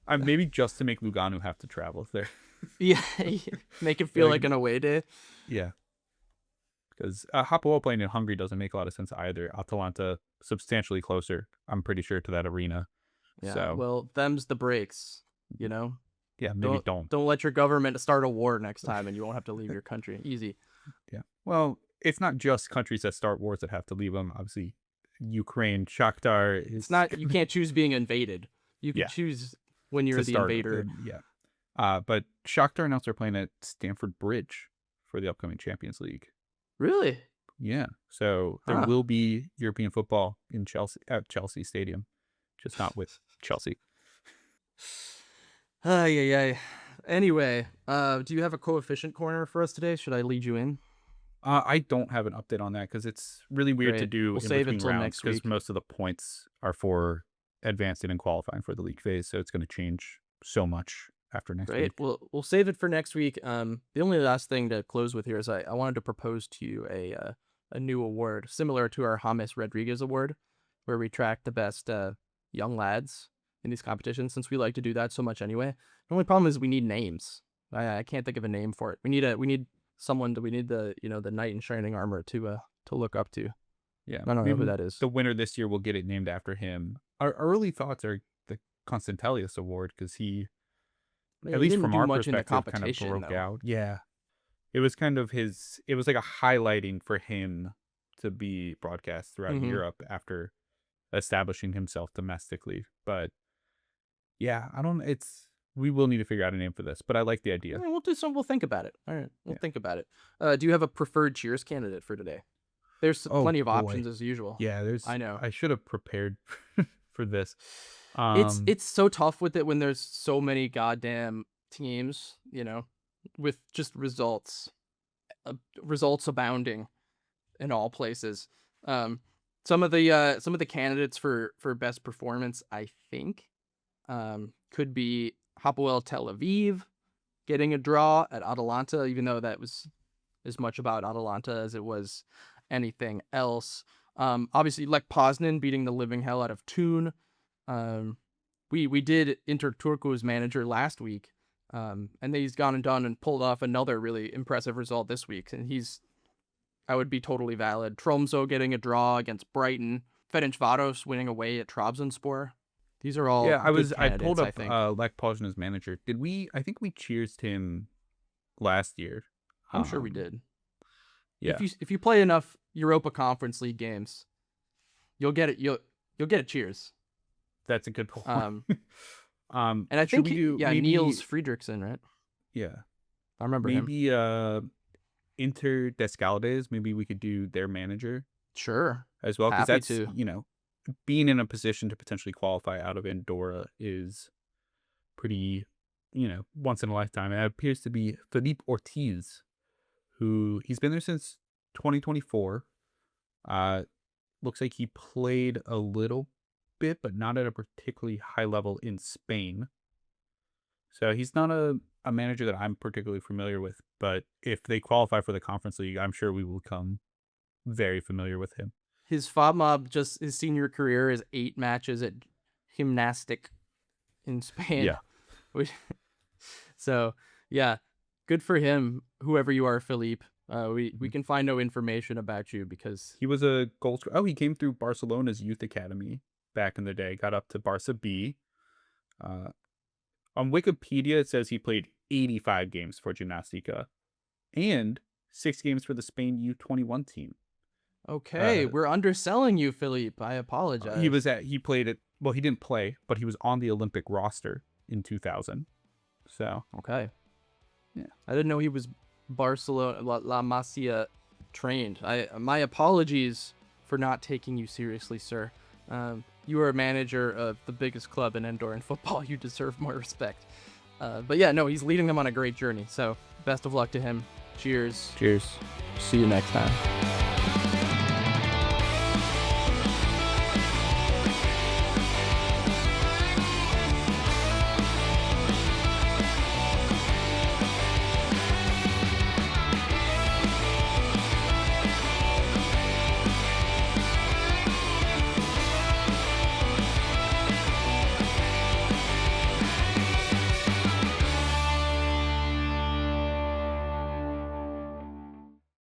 Maybe just to make Lugano have to travel there. Yeah, make it feel like an away day. Yeah. Because Hapoel playing in Hungary doesn't make a lot of sense either. Atalanta, substantially closer, I'm pretty sure, to that arena. Yeah, so, well, them's the breaks, you know? Yeah, maybe don't. Don't let your government start a war next time and you won't have to leave your country. Easy. Yeah. Well, it's not just countries that start wars that have to leave them. Obviously, Ukraine, Shakhtar is... It's not... You can't choose being invaded. You can choose when you're the invader. Yeah. But Shakhtar announced they're playing at Stamford Bridge for the upcoming Champions League. Really? Yeah. So there will be European football in Chelsea at Chelsea Stadium, just not with Chelsea. Anyway, do you have a coefficient corner for us today? Should I lead you in? I don't have an update on that because it's really weird to do. We'll save it till next week because most of the points are for advancing and qualifying for the league phase, so it's going to change so much after next week. Well, we'll save it for next week. The only last thing to close with here is I wanted to propose to you a new award similar to our James Rodriguez award, where we track the best young lads in these competitions, since we like to do that so much anyway. The only problem is we need names. I can't think of a name for it. We need the the knight in shining armor to look up to. Yeah, I don't know who that is. The winner this year will get it named after him. Our early thoughts are the Constantelius Award because he, at least from our perspective, kind of broke out. Yeah, it was kind of it was like a highlighting for him to be broadcast throughout Europe after establishing himself domestically. But yeah, we will need to figure out a name for this, but I like the idea. We'll do some. We'll think about it. All right, we'll think about it. Do you have a preferred Cheers candidate for today? There's plenty of options as usual. Yeah, I know. I should have prepared for this. It's so tough with it when there's so many goddamn teams, with just results abounding in all places. Some of the candidates for best performance, I think, could be Hapoel Tel Aviv getting a draw at Atalanta, even though that was as much about Atalanta as it was anything else. Obviously, Lech Poznan beating the living hell out of Thun. We did enter Turku's manager last week, and he's gone and done and pulled off another really impressive result this week, and I would be totally valid. Tromsø getting a draw against Brighton. Ferencvaros winning away at Trabzonspor. These are all I pulled up I think. Lech Poznan's manager. Did we? I think we cheersed him last year. I'm sure we did. Yeah. If you play enough Europa Conference League games, you'll get it. You'll get it. Cheers. That's a good point. And I think maybe, Niels Friedrichsen, right? Yeah. I remember him. Maybe Inter Descaldes. Maybe we could do their manager. Sure. As well, because that's to. Being in a position to potentially qualify out of Andorra is pretty, once in a lifetime. And it appears to be Felipe Ortiz, who he's been there since 2024. Looks like he played a little bit, but not at a particularly high level in Spain. So he's not a manager that I'm particularly familiar with. But if they qualify for the Conference League, I'm sure we will become very familiar with him. His FOBMOB, just his senior career, is 8 matches at Gymnastic in Spain. Yeah. So, yeah, good for him, whoever you are, Philippe. We can find no information about you because... He was a goal scorer. Oh, he came through Barcelona's youth academy back in the day, got up to Barca B. On Wikipedia, it says he played 85 games for Gimnastica and 6 games for the Spain U21 team. Okay, we're underselling you, Philippe. I apologize. He didn't play, but he was on the Olympic roster in 2000. So, okay. Yeah. I didn't know he was Barcelona La Masia trained. My apologies for not taking you seriously, sir. You are a manager of the biggest club in Andorran football. You deserve more respect. But yeah, no, he's leading them on a great journey. So, best of luck to him. Cheers. Cheers. See you next time.